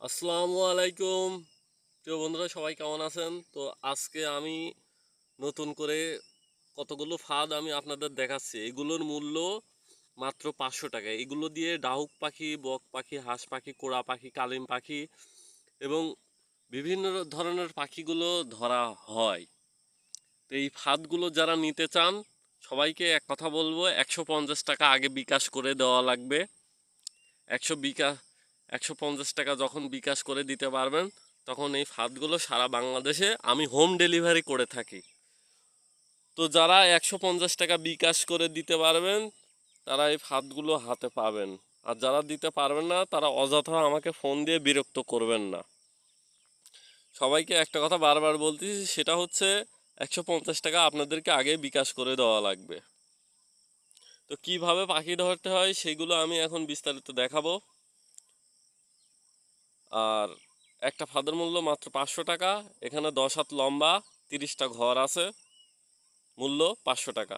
আসসালামু আলাইকুম। প্রিয় বন্ধুরা, সবাই কেমন আছেন? তো আজকে আমি নতুন করে কতগুলো ফাঁদ আমি আপনাদের দেখাচ্ছি। এগুলোর মূল্য মাত্র 500 টাকা। এগুলো দিয়ে ডাহুক পাখি, বক পাখি, হাঁস পাখি, কোড়া পাখি, কালিম পাখি এবং বিভিন্ন ধরনের পাখিগুলো ধরা হয়। তো এই ফাঁদগুলো যারা নিতে চান, সবাইকে এক কথা বলবো, 150 টাকা আগে বিকাশ করে দেওয়া লাগবে। 150 টাকা যখন বিকাশ করে দিতে পারবেন, তখন এই ফাঁদগুলো সারা বাংলাদেশে আমি হোম ডেলিভারি করে থাকি। তো যারা 150 টাকা বিকাশ করে দিতে পারবেন, তারা এই ফাঁদগুলো হাতে পাবেন। আর যারা দিতে পারবেন না, তারা অযথা আমাকে ফোন দিয়ে বিরক্ত করবেন না। সবাইকে একটা কথা বারবার বলতেছি, সেটা হচ্ছে 150 টাকা আপনাদেরকে আগে বিকাশ করে দেওয়া লাগবে। তো কিভাবে পাখি ধরতে হয় সেগুলো আমি এখন বিস্তারিত দেখাবো। আর একটা ফাঁদের মূল্য মাত্র 500 টাকা। এখানে 10 হাত লম্বা, 30টা ঘর আছে, মূল্য 500 টাকা।